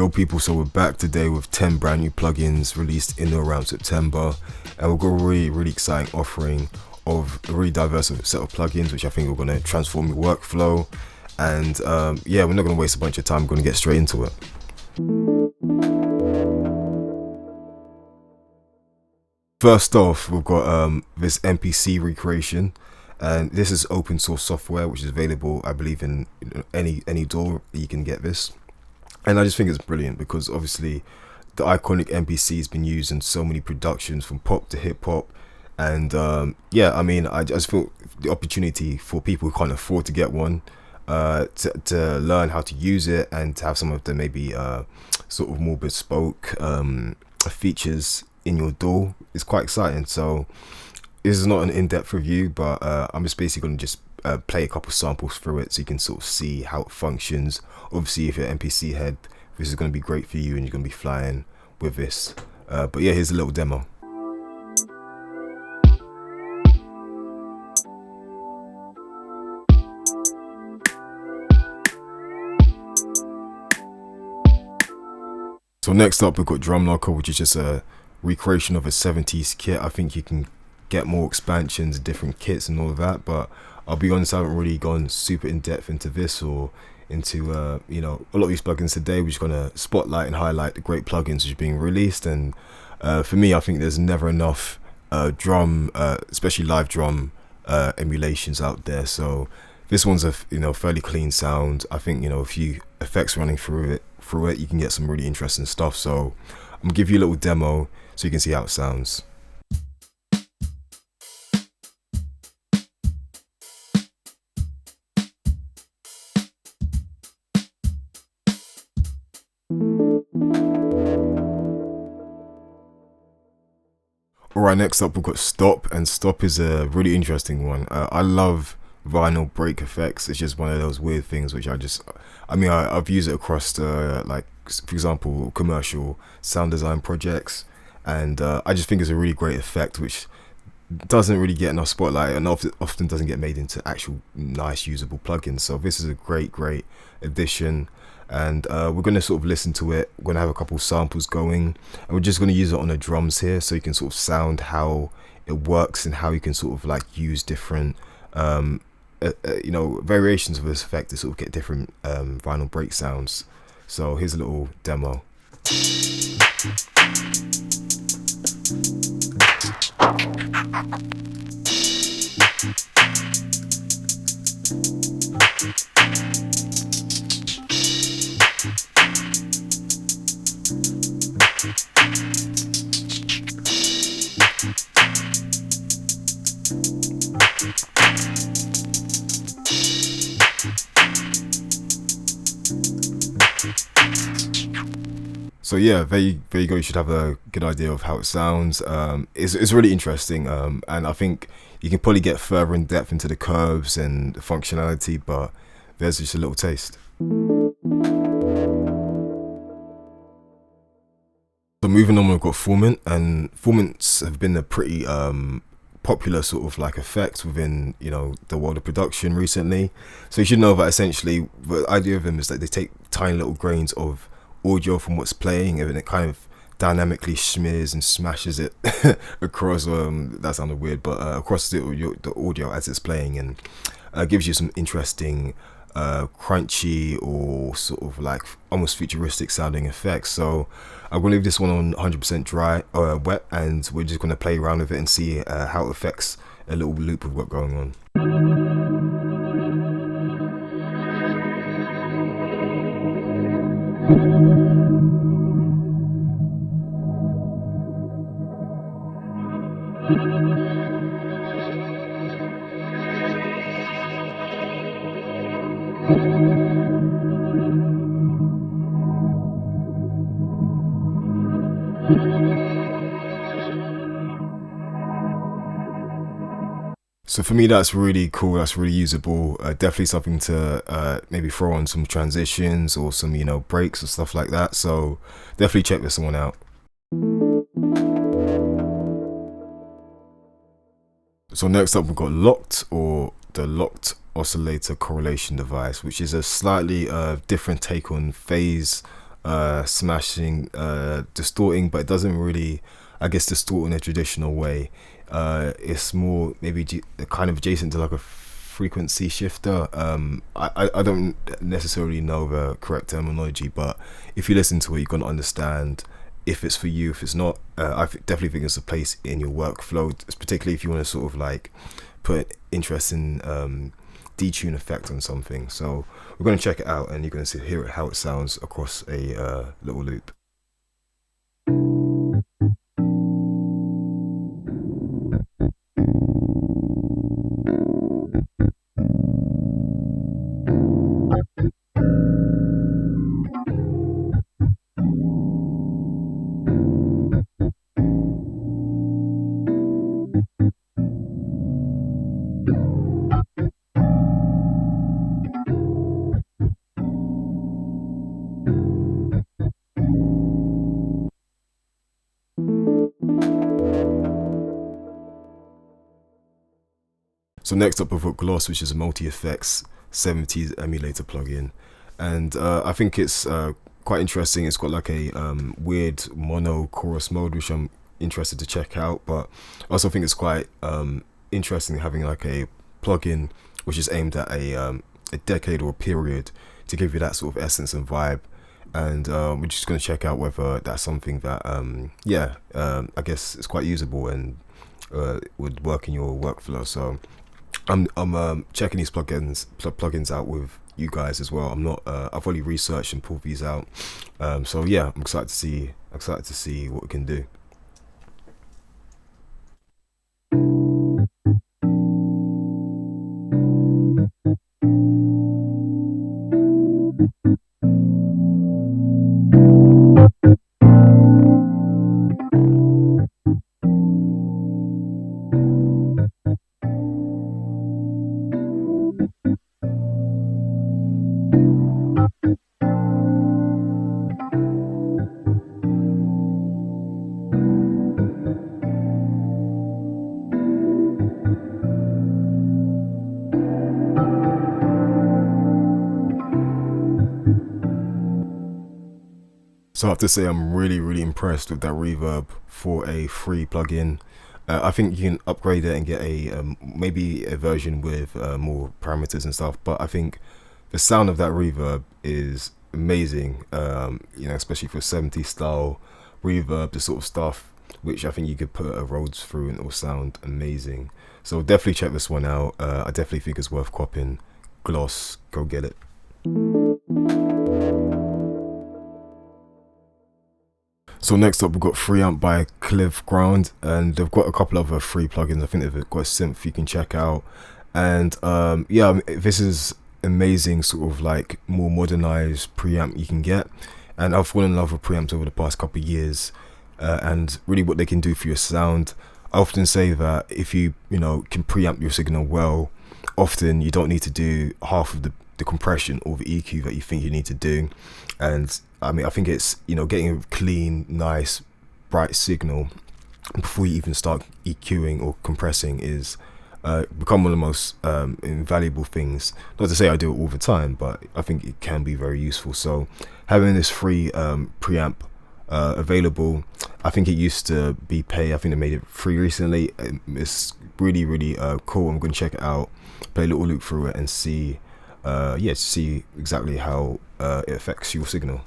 Yo people, so we're back today with 10 brand new plugins released in or around September, and we've got a really exciting offering of a really diverse set of plugins which I think are going to transform your workflow. And yeah, we're not going to waste a bunch of time, we're going to get straight into it. First off, we've got this MPC recreation, and this is open source software which is available, I believe, in any door you can get this. And I just think it's brilliant because obviously the iconic MPC has been used in so many productions from pop to hip hop. And yeah, I mean, I just feel the opportunity for people who can't afford to get one to learn how to use it and to have some of the maybe sort of more bespoke features in your DAW is quite exciting. So this is not an in-depth review, but I'm just basically going to just play a couple samples through it so you can sort of see how it functions. Obviously, if you're an MPC head, this is going to be great for you and you're going to be flying with this. But yeah, here's a little demo. So next up, we've got Drum Locker, which is just a recreation of a 70s kit. I think you can get more expansions, different kits and all of that, but I'll be honest, I haven't really gone super in depth into this or into you know, a lot of these plugins today. We're just gonna spotlight and highlight the great plugins which are being released. And for me, I think there's never enough drum, especially live drum emulations out there. So this one's a fairly clean sound. I think a few effects running through it, you can get some really interesting stuff. So I'm gonna give you a little demo so you can see how it sounds. Alright, next up we've got Stop, and Stop is a really interesting one. I love vinyl break effects. It's just one of those weird things which I've used it across the, like, for example, commercial sound design projects, and I just think it's a really great effect which doesn't really get enough spotlight and often doesn't get made into actual nice usable plugins. So this is a great addition, and we're going to sort of listen to it. We're going to have a couple samples going, and we're just going to use it on the drums here so you can sort of sound how it works and how you can sort of like use different variations of this effect to sort of get different vinyl break sounds. So here's a little demo. So yeah, there you go. You should have a good idea of how it sounds. It's really interesting, and I think you can probably get further in depth into the curves and the functionality, but there's just a little taste. So moving on, we've got Formant, and Formants have been a pretty popular sort of like effect within the world of production recently. So you should know that essentially the idea of them is that they take tiny little grains of audio from what's playing and it kind of dynamically smears and smashes it across that sounded weird, but across the audio as it's playing, and gives you some interesting crunchy or sort of like almost futuristic sounding effects. So I'm going to leave this one on 100% dry or wet, and we're just going to play around with it and see how it affects a little loop we've got going on. So for me, that's really cool, that's really usable. Definitely something to maybe throw on some transitions or some breaks or stuff like that. So definitely check this one out. So next up we've got Locked, or the Locked Oscillator Correlation Device, which is a slightly different take on phase smashing, distorting, but it doesn't really, I guess, distort in a traditional way. It's more maybe kind of adjacent to like a frequency shifter. I don't necessarily know the correct terminology, but if you listen to it, you're gonna understand if it's for you, if it's not. Definitely think it's a place in your workflow, particularly if you want to sort of like put interesting detune effect on something. So we're going to check it out, and you're going to hear it how it sounds across a little loop. So next up, we've got Gloss, which is a multi-effects 70s emulator plugin, and I think it's quite interesting. It's got like a weird mono chorus mode, which I'm interested to check out, but I also think it's quite interesting having like a plugin which is aimed at a decade or a period to give you that sort of essence and vibe. And we're just going to check out whether that's something that I guess it's quite usable and would work in your workflow. So I'm checking these plugins out with you guys as well. I'm not I've already researched and pulled these out, so yeah, I'm excited to see what we can do. So I have to say I'm really impressed with that reverb for a free plugin. I think you can upgrade it and get a maybe a version with more parameters and stuff, but I think the sound of that reverb is amazing. Especially for 70s style reverb, the sort of stuff which I think you could put a Rhodes through and it will sound amazing. So definitely check this one out. I definitely think it's worth copping. Gloss, go get it. So next up, we've got Preamp by Cliff Ground, and they've got a couple other free plugins. I think they've got a synth you can check out, and this is amazing, sort of like more modernized preamp you can get. And I've fallen in love with preamps over the past couple of years, and really what they can do for your sound. I often say that if you can preamp your signal well, often you don't need to do half of the compression or the EQ that you think you need to do. And I mean, I think it's getting a clean, nice, bright signal before you even start EQing or compressing is become one of the most invaluable things. Not to say I do it all the time, but I think it can be very useful. So having this free preamp available, I think it used to be pay. I think they made it free recently. It's really cool. I'm going to check it out, play a little loop through it, and see see exactly how it affects your signal.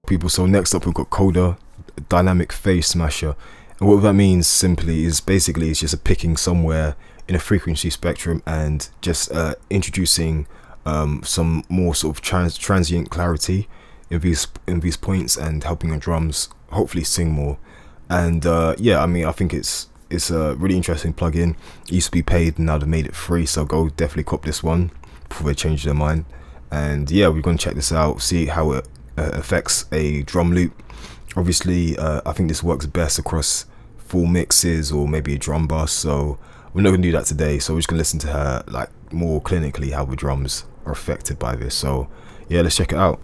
People. So next up, we've got Coda, dynamic phase smasher, and what that means simply is basically it's just a picking somewhere in a frequency spectrum, and just introducing some more sort of transient clarity in these points, and helping your drums hopefully sing more. And yeah, I mean, I think it's a really interesting plugin. It used to be paid, now they've made it free, so go definitely cop this one before they change their mind. And yeah, we're going to check this out, see how it affects a drum loop. Obviously, I think this works best across full mixes or maybe a drum bus, so we're not going to do that today. So we're just going to listen to her like more clinically how the drums are affected by this. So yeah, let's check it out.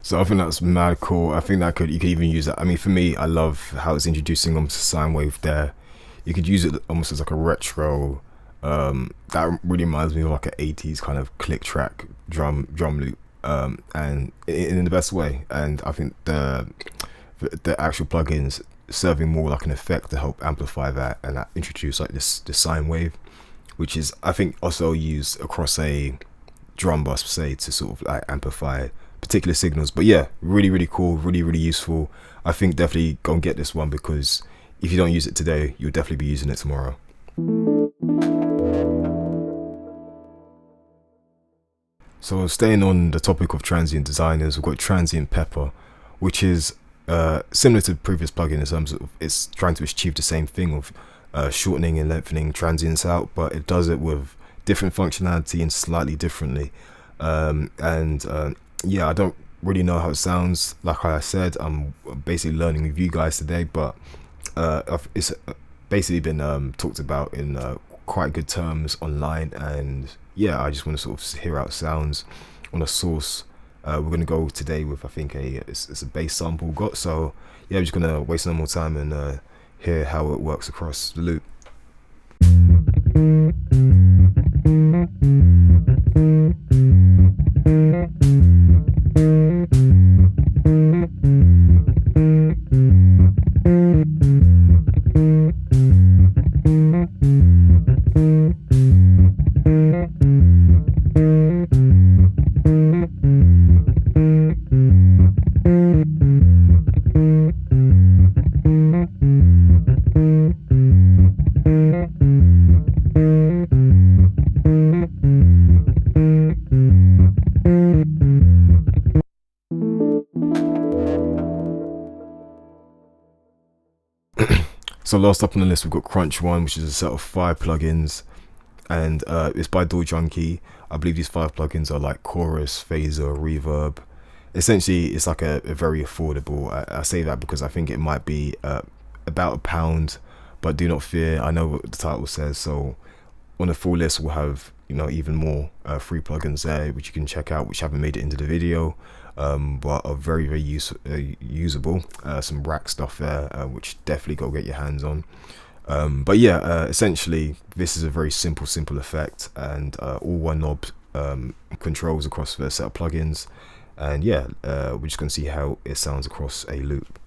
So I think that's mad cool. I think that you could even use that. I mean, for me, I love how it's introducing almost a sine wave there. You could use it almost as like a retro. That really reminds me of like an 80s kind of click track drum loop, and in the best way. And I think the actual plugins serving more like an effect to help amplify that, and that introduce like this sine wave, which is I think also used across a drum bus, say, to sort of like amplify particular signals. But yeah, really cool, really useful. I think definitely go and get this one, because if you don't use it today, you'll definitely be using it tomorrow. So staying on the topic of transient designers, we've got Transient Pepper, which is similar to the previous plugin in terms of it's trying to achieve the same thing of shortening and lengthening transients out, but it does it with different functionality and slightly differently. Yeah, I don't really know how it sounds. Like I said, I'm basically learning with you guys today, but it's basically been talked about in quite good terms online, and yeah, I just want to sort of hear out sounds on a source. We're going to go today with, I think, it's a bass sample got, so yeah, I'm just going to waste no more time and hear how it works across the loop. So last up on the list, we've got Crunch One, which is a set of 5 plugins, and it's by Door Junkie. I believe these 5 plugins are like chorus, phaser, reverb. Essentially, it's like a very affordable. I say that because I think it might be about £1, but do not fear, I know what the title says. So on the full list, we'll have, you know, even more free plugins there, which you can check out, which haven't made it into the video, but are very usable. Some rack stuff there, which definitely go get your hands on. But yeah, essentially this is a very simple effect, and all one knob controls across the set of plugins. And yeah, we're just going to see how it sounds across a loop.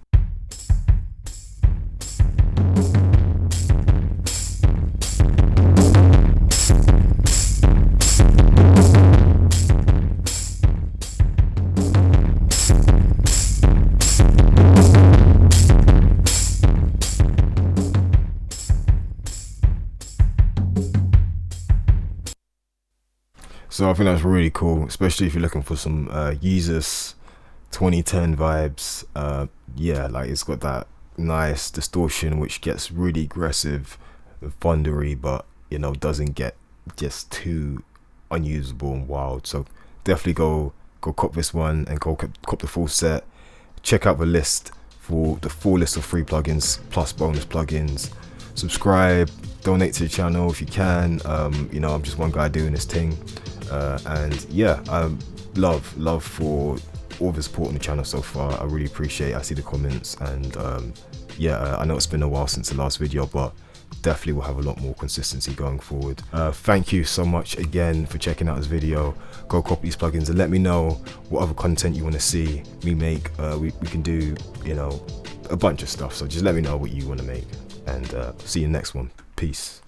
So I think that's really cool, especially if you're looking for some Yeezus 2010 vibes. Yeah, like it's got that nice distortion which gets really aggressive, thundery, but you know, doesn't get just too unusable and wild. So definitely go cop this one, and go cop the full set. Check out the list for the full list of free plugins plus bonus plugins. Subscribe, donate to the channel if you can. You know, I'm just one guy doing this thing. And yeah, love for all the support on the channel so far. I really appreciate it. I see the comments, and yeah, I know it's been a while since the last video, but definitely will have a lot more consistency going forward. Thank you so much again for checking out this video. Go copy these plugins and let me know what other content you want to see me make. We can do, you know, a bunch of stuff, so just let me know what you want to make, and see you in the next one. Peace.